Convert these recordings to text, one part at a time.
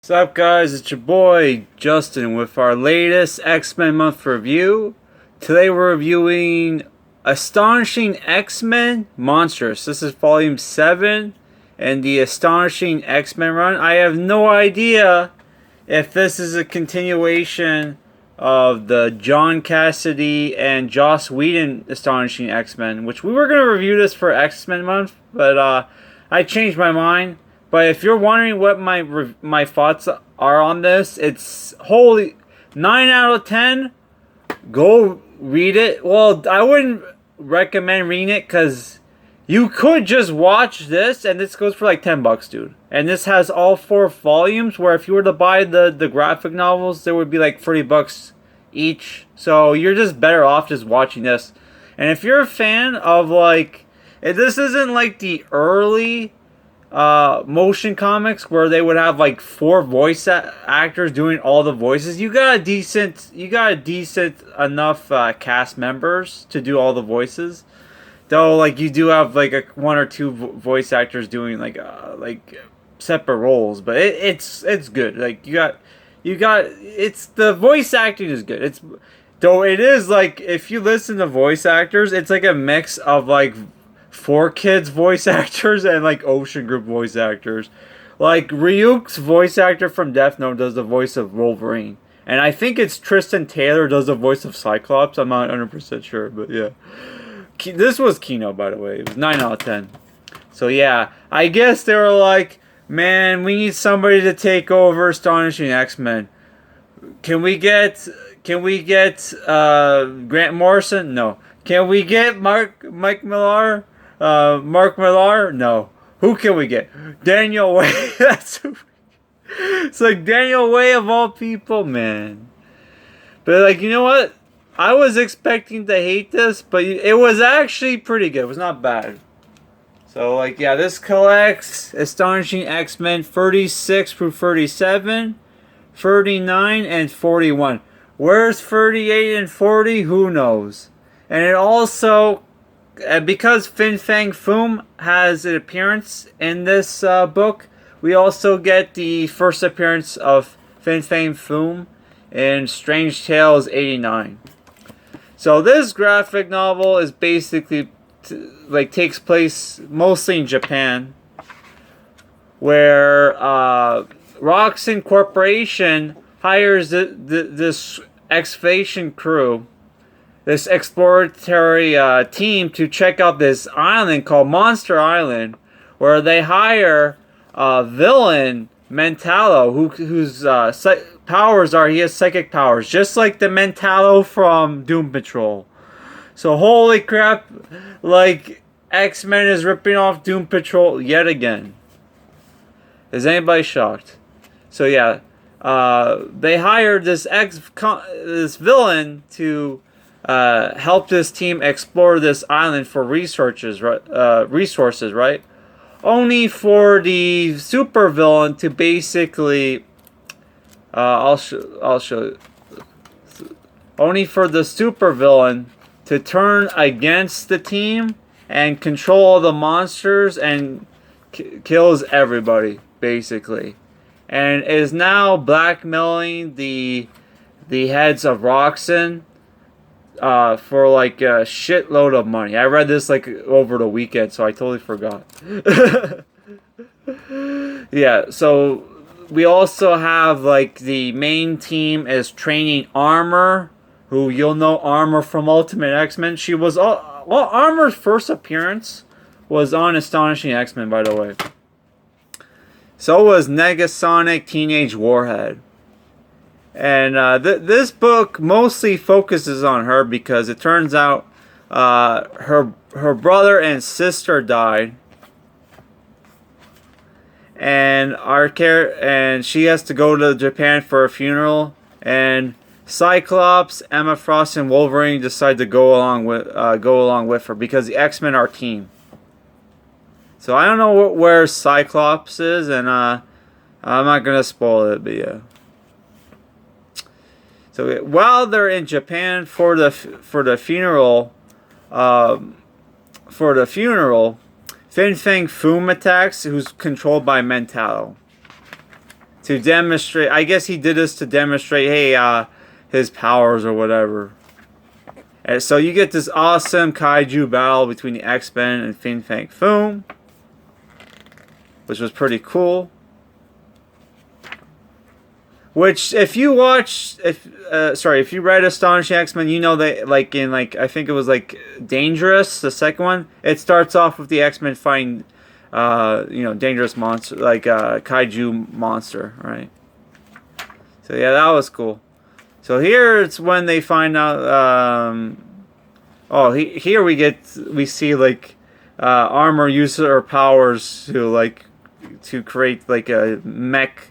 What's up, guys? It's your boy Justin with our latest X-Men month review. Today we're reviewing Astonishing X-Men Monstrous. This is volume 7 and the Astonishing X-Men run. I have no idea if this is a continuation of the John Cassaday and Joss Whedon Astonishing X-Men, which we were going to review this for X-Men month, but I changed my mind. But if you're wondering what my thoughts are on this, it's holy 9 out of 10. Go read it. Well, I wouldn't recommend reading it because you could just watch this, and this goes for like $10, dude. And this has all 4 volumes. Where if you were to buy the graphic novels, there would be like $30 each. So you're just better off just watching this. And if you're a fan of like, if this isn't like the early motion comics where they would have like 4 voice actors doing all the voices, you got a decent enough cast members to do all the voices, though. Like, you do have like one or two voice actors doing like separate roles, but it's good. Like, you got it's, the voice acting is good. It's, though it is like, if you listen to voice actors, it's like a mix of like 4Kids voice actors and like Ocean Group voice actors. Like, Ryuk's voice actor from Death Note does the voice of Wolverine, and I think it's Tristan Taylor does the voice of Cyclops. I'm not 100% sure, but yeah. This was Kino, by the way. It was 9 out of 10. So yeah, I guess they were like, man, we need somebody to take over Astonishing X-Men. Can we get Grant Morrison? No. Can we get Mark Millar? Mark Millar? No. Who can we get? Daniel Way. That's who. It's like Daniel Way of all people, man. But like, you know what? I was expecting to hate this, but it was actually pretty good. It was not bad. So like, yeah, this collects Astonishing X-Men 36 through 37, 39, and 41. Where's 38 and 40? Who knows? And it also, because Fin Fang Foom has an appearance in this book, we also get the first appearance of Fin Fang Foom in Strange Tales 89. So this graphic novel is basically takes place mostly in Japan, where Roxxon Corporation hires this excavation crew, this exploratory team, to check out this island called Monster Island, where they hire villain Mentalo, whose powers are, he has psychic powers, just like the Mentalo from Doom Patrol. So holy crap, like, X-Men is ripping off Doom Patrol yet again. Is anybody shocked? So yeah, they hired this villain to help this team explore this island for resources, right? Only for the super villain to basically, I'll show you. Only for the super villain to turn against the team and control the monsters and kills everybody basically, and is now blackmailing the heads of Roxxon for like a shitload of money. I read this like over the weekend, so I totally forgot. Yeah, so we also have like the main team is training Armor, who you'll know Armor from Ultimate X-Men. She was Armor's first appearance was on Astonishing X-Men, by the way. So was Negasonic Teenage Warhead. And this book mostly focuses on her because it turns out her brother and sister died, and and she has to go to Japan for a funeral. And Cyclops, Emma Frost, and Wolverine decide to go along with her because the X-Men are a team. So I don't know where Cyclops is, and I'm not gonna spoil it, but yeah. So while they're in Japan for the funeral, Fin Fang Foom attacks, who's controlled by Mentalo, to demonstrate. I guess he did this to demonstrate, hey, his powers or whatever. And so you get this awesome kaiju battle between the X-Men and Fin Fang Foom, which was pretty cool. Which, if you watch, if you read Astonishing X-Men, you know that, like, in, like, I think it was, like, Dangerous, the second one, it starts off with the X-Men fighting, dangerous monster, like, kaiju monster, right? So, yeah, that was cool. So, here it's when they find out, here we see, like, Armor use her powers to create, like, a mech.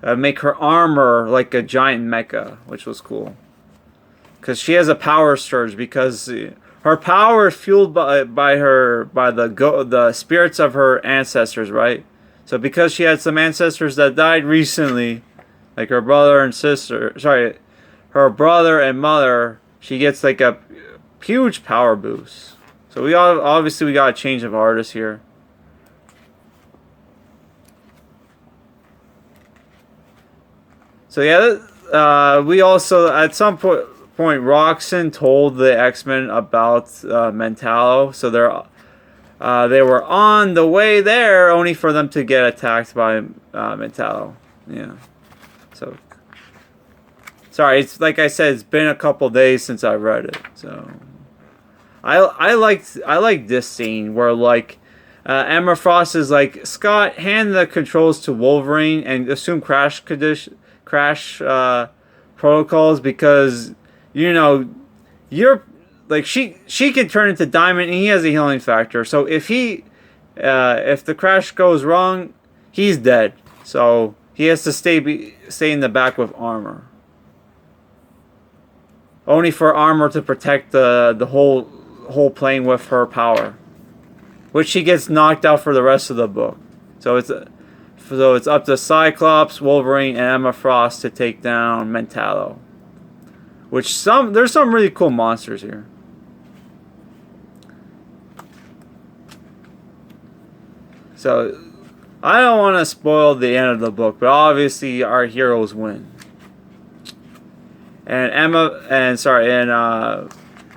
Make her armor like a giant mecha, which was cool. Because she has a power surge, because her power is fueled by the spirits of her ancestors, right? So because she had some ancestors that died recently, like her brother and mother, she gets like a huge power boost. So we got a change of artists here. So yeah, we also, at some point, Roxxon told the X-Men about Mentallo. So they were on the way there, only for them to get attacked by Mentallo. Yeah. So, sorry, it's like I said, it's been a couple days since I read it. So, I like this scene where, like, Emma Frost is like, Scott, hand the controls to Wolverine and assume crash protocols, because you're like, she can turn into Diamond and he has a healing factor, so if the crash goes wrong, he's dead, so he has to stay in the back with Armor, only for Armor to protect the whole plane with her power, which she gets knocked out for the rest of the book. So it's up to Cyclops, Wolverine, and Emma Frost to take down Mentallo. There's some really cool monsters here. So I don't want to spoil the end of the book, but obviously our heroes win. And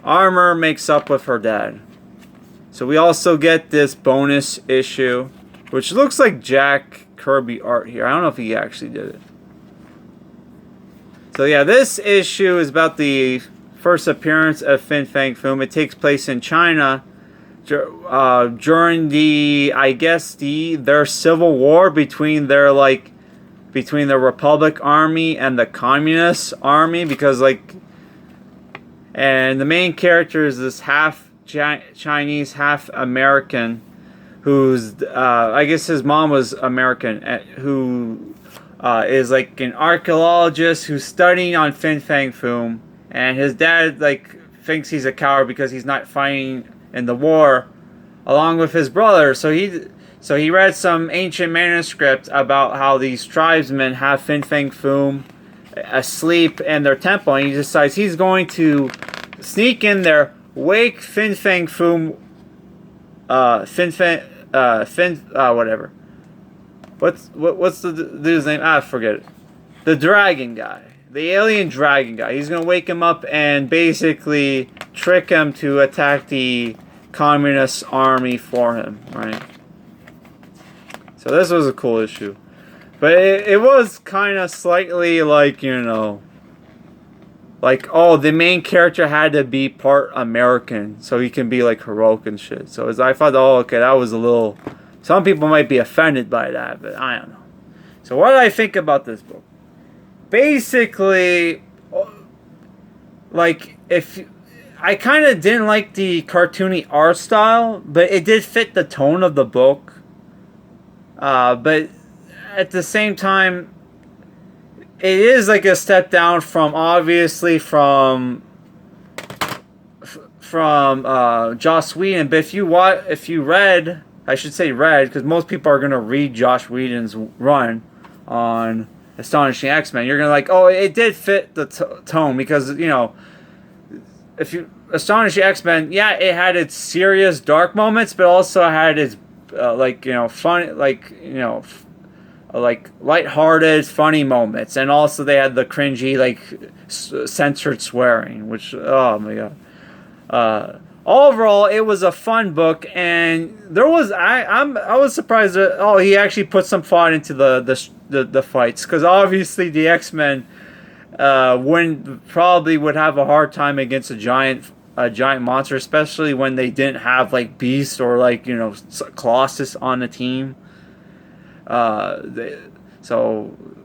Armor makes up with her dad. So we also get this bonus issue, which looks like Jack Kirby art here. I don't know if he actually did it. So yeah, this issue is about the first appearance of Fin Fang Foom. It takes place in China during their civil war between the Republic Army and the Communist Army, because and the main character is this half Chinese, half American, who's, I guess his mom was American, who is like an archaeologist who's studying on Fin Fang Foom, and his dad thinks he's a coward because he's not fighting in the war along with his brother. So he read some ancient manuscript about how these tribesmen have Fin Fang Foom asleep in their temple, and he decides he's going to sneak in there, wake Fin Fang Foom, whatever. What's the dude's name? I forget it. The dragon guy. The alien dragon guy. He's gonna wake him up and basically trick him to attack the communist army for him, right? So this was a cool issue. But it was kind of slightly the main character had to be part American so he can be heroic and shit. So I thought, that was a little... Some people might be offended by that, but I don't know. So what did I think about this book? Basically, I kind of didn't like the cartoony art style, but it did fit the tone of the book. But at the same time, it is a step down from Joss Whedon. But if you read, I should say read, because most people are gonna read Joss Whedon's run on Astonishing X-Men, you're gonna it did fit the tone, because Astonishing X-Men, yeah, it had its serious dark moments, but also had its fun, like lighthearted, funny moments, and also they had the cringy like censored swearing, which oh my god. Overall, it was a fun book, and there was I was surprised that he actually put some thought into the fights, because obviously the X-Men would have a hard time against a giant monster, especially when they didn't have like Beast or like Colossus on the team.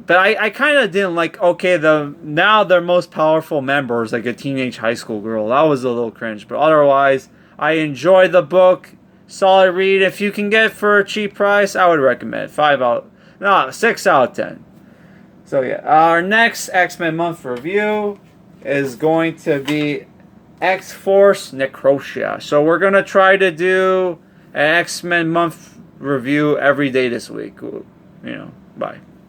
But I kind of didn't like, okay, now their most powerful member is like a teenage high school girl. That was a little cringe, but otherwise, I enjoyed the book. Solid read. If you can get it for a cheap price, I would recommend it. 6 out of 10. So yeah, our next X-Men month review is going to be X-Force Necrosha. So we're gonna try to do an X-Men month review every day this week. Bye.